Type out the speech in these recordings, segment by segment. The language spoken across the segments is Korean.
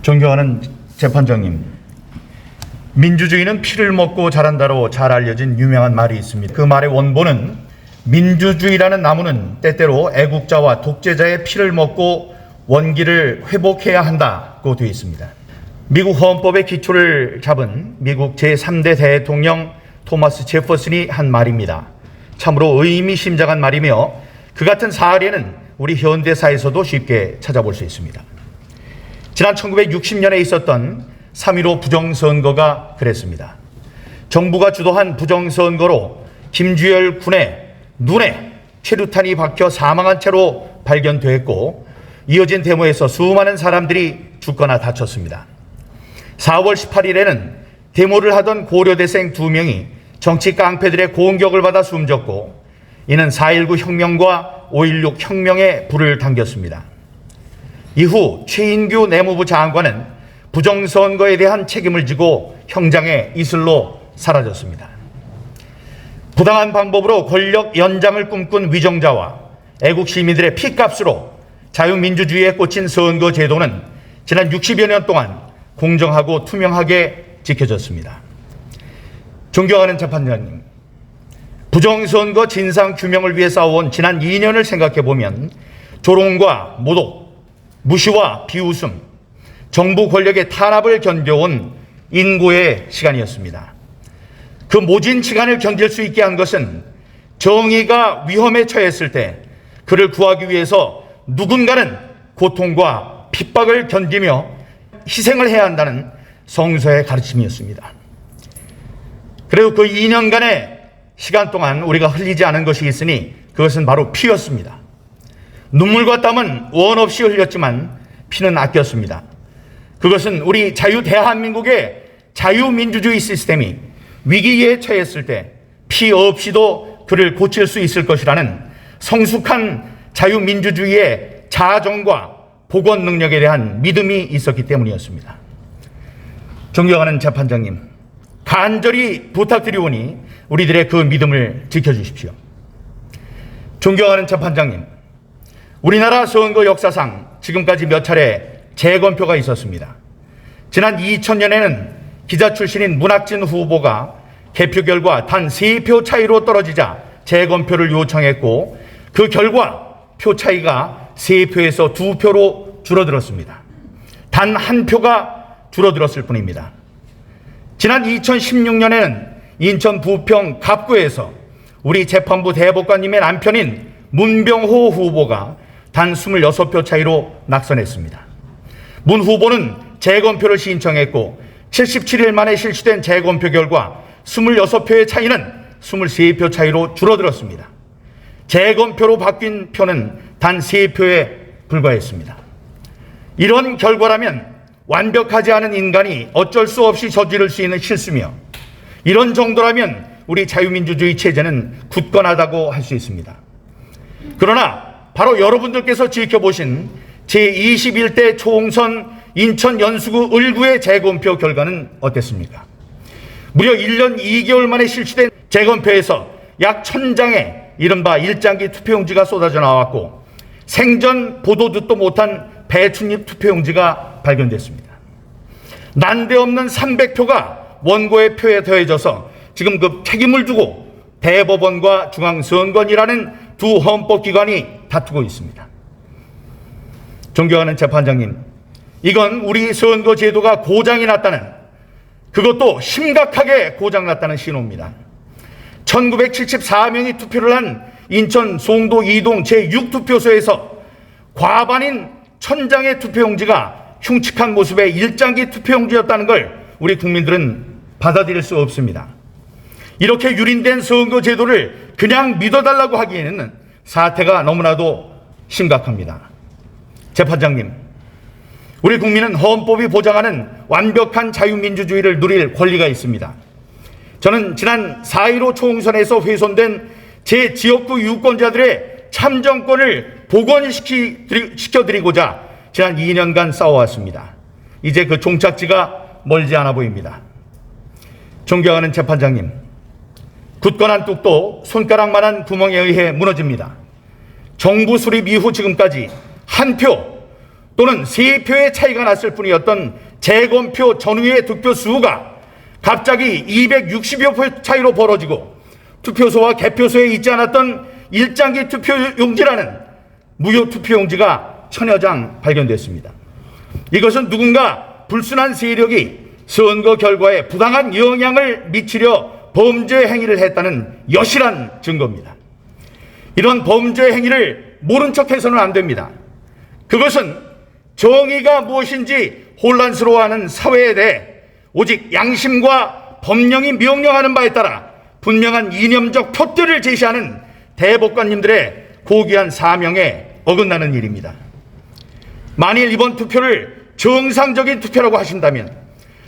존경하는 재판장님, 민주주의는 피를 먹고 자란다로 잘 알려진 유명한 말이 있습니다. 그 말의 원본은 민주주의라는 나무는 때때로 애국자와 독재자의 피를 먹고 원기를 회복해야 한다고 되어 있습니다. 미국 헌법의 기초를 잡은 미국 제3대 대통령 토마스 제퍼슨이 한 말입니다. 참으로 의미심장한 말이며 그 같은 사례는 우리 현대사에서도 쉽게 찾아볼 수 있습니다. 지난 1960년에 있었던 3.15 부정선거가 그랬습니다. 정부가 주도한 부정선거로 김주열 군의 눈에 최루탄이 박혀 사망한 채로 발견됐고, 이어진 데모에서 수많은 사람들이 죽거나 다쳤습니다. 4월 18일에는 데모를 하던 고려대생 2명이 정치 깡패들의 공격을 받아 숨졌고, 이는 4.19 혁명과 5.16 혁명에 불을 당겼습니다. 이후 최인규 내무부 장관은 부정선거에 대한 책임을 지고 형장의 이슬로 사라졌습니다. 부당한 방법으로 권력 연장을 꿈꾼 위정자와 애국 시민들의 피값으로 자유민주주의에 꽂힌 선거 제도는 지난 60여 년 동안 공정하고 투명하게 지켜졌습니다. 존경하는 재판장님, 부정선거 진상규명을 위해 싸워온 지난 2년을 생각해보면 조롱과 모독, 무시와 비웃음, 정부 권력의 탄압을 견뎌온 인고의 시간이었습니다. 그 모진 시간을 견딜 수 있게 한 것은 정의가 위험에 처했을 때 그를 구하기 위해서 누군가는 고통과 핍박을 견디며 희생을 해야 한다는 성서의 가르침이었습니다. 그리고 그 2년간의 시간 동안 우리가 흘리지 않은 것이 있으니 그것은 바로 피였습니다. 눈물과 땀은 원 없이 흘렸지만 피는 아꼈습니다. 그것은 우리 자유 대한민국의 자유민주주의 시스템이 위기에 처했을 때 피 없이도 그를 고칠 수 있을 것이라는 성숙한 자유민주주의의 자정과 복원 능력에 대한 믿음이 있었기 때문이었습니다. 존경하는 재판장님, 간절히 부탁드리오니 우리들의 그 믿음을 지켜주십시오. 존경하는 재판장님, 우리나라 선거 역사상 지금까지 몇 차례 재검표가 있었습니다. 지난 2000년에는 기자 출신인 문학진 후보가 개표 결과 단 3표 차이로 떨어지자 재검표를 요청했고, 그 결과 표 차이가 3표에서 2표로 줄어들었습니다. 단 1표가 줄어들었을 뿐입니다. 지난 2016년에는 인천 부평 갑구에서 우리 재판부 대법관님의 남편인 문병호 후보가 단 26표 차이로 낙선했습니다. 문 후보는 재검표를 신청했고 77일 만에 실시된 재검표 결과 26표의 차이는 23표 차이로 줄어들었습니다. 재검표로 바뀐 표는 단 3표에 불과했습니다. 이런 결과라면 완벽하지 않은 인간이 어쩔 수 없이 저지를 수 있는 실수며, 이런 정도라면 우리 자유민주주의 체제는 굳건하다고 할 수 있습니다. 그러나 바로 여러분들께서 지켜보신 제21대 총선 인천 연수구 을구의 재검표 결과는 어땠습니까? 무려 1년 2개월 만에 실시된 재검표에서 약 1000장의 이른바 일장기 투표용지가 쏟아져 나왔고, 생전 보도 듣도 못한 배춧잎 투표용지가 발견됐습니다. 난데없는 300표가 원고의 표에 더해져서 지금 그 책임을 두고 대법원과 중앙선관위라는 두 헌법기관이 다투고 있습니다. 존경하는 재판장님, 이건 우리 선거제도가 고장이 났다는, 그것도 심각하게 고장났다는 신호입니다. 1974명이 투표를 한 인천 송도 2동 제6투표소에서 과반인 1000장의 투표용지가 흉측한 모습의 일장기 투표용지였다는 걸 우리 국민들은 받아들일 수 없습니다. 이렇게 유린된 선거제도를 그냥 믿어달라고 하기에는 사태가 너무나도 심각합니다. 재판장님, 우리 국민은 헌법이 보장하는 완벽한 자유민주주의를 누릴 권리가 있습니다. 저는 지난 4.15 총선에서 훼손된 제 지역구 유권자들의 참정권을 복원시켜드리고자 지난 2년간 싸워왔습니다. 이제 그 종착지가 멀지 않아 보입니다. 존경하는 재판장님, 굳건한 뚝도 손가락만한 구멍에 의해 무너집니다. 정부 수립 이후 지금까지 한 표, 또는 3표의 차이가 났을 뿐이었던 재검표 전후의 득표 수가 갑자기 260여 표 차이로 벌어지고 투표소와 개표소에 있지 않았던 일장기 투표용지라는 무효 투표용지가 1000여 장 발견됐습니다. 이것은 누군가 불순한 세력이 선거 결과에 부당한 영향을 미치려 범죄 행위를 했다는 여실한 증거입니다. 이런 범죄 행위를 모른 척해서는 안 됩니다. 그것은 정의가 무엇인지 혼란스러워하는 사회에 대해 오직 양심과 법령이 명령하는 바에 따라 분명한 이념적 표들을 제시하는 대법관님들의 고귀한 사명에 어긋나는 일입니다. 만일 이번 투표를 정상적인 투표라고 하신다면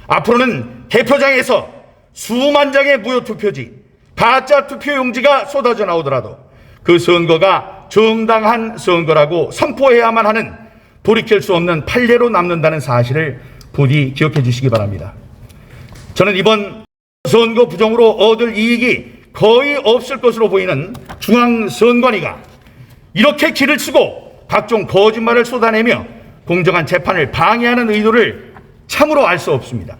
앞으로는 개표장에서 수만 장의 무효 투표지, 가짜 투표용지가 쏟아져 나오더라도 그 선거가 정당한 선거라고 선포해야만 하는 돌이킬 수 없는 판례로 남는다는 사실을 부디 기억해 주시기 바랍니다. 저는 이번 선거 부정으로 얻을 이익이 거의 없을 것으로 보이는 중앙선관위가 이렇게 길을 쓰고 각종 거짓말을 쏟아내며 공정한 재판을 방해하는 의도를 참으로 알 수 없습니다.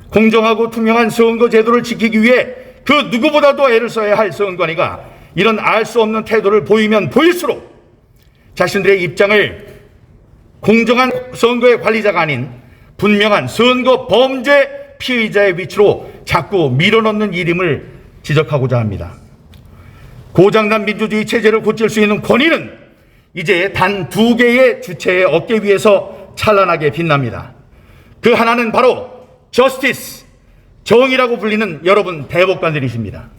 공정하고 투명한 선거 제도를 지키기 위해 그 누구보다도 애를 써야 할 선관위가 이런 알 수 없는 태도를 보이면 보일수록 자신들의 입장을 공정한 선거의 관리자가 아닌 분명한 선거 범죄 피의자의 위치로 자꾸 밀어넣는 일임을 지적하고자 합니다. 고장난 민주주의 체제를 고칠 수 있는 권위는 이제 단 2개의 주체의 어깨 위에서 찬란하게 빛납니다. 그 하나는 바로 저스티스, 정의라고 불리는 여러분 대법관들이십니다.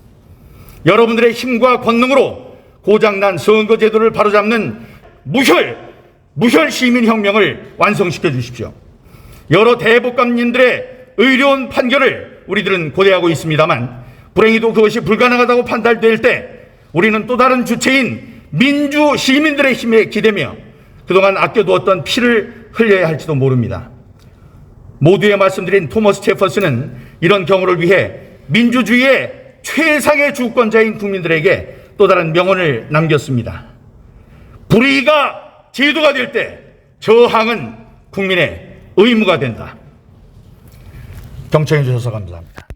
여러분들의 힘과 권능으로 고장난 선거제도를 바로잡는 무혈 시민혁명을 완성시켜 주십시오. 여러 대법관님들의 의로운 판결을 우리들은 고대하고 있습니다만 불행히도 그것이 불가능하다고 판단될 때 우리는 또 다른 주체인 민주 시민들의 힘에 기대며 그동안 아껴두었던 피를 흘려야 할지도 모릅니다. 모두에 말씀드린 토머스 제퍼슨은 이런 경우를 위해 민주주의의 최상의 주권자인 국민들에게 또 다른 명언을 남겼습니다. 불의가 제도가 될 때 저항은 국민의 의무가 된다. 경청해 주셔서 감사합니다.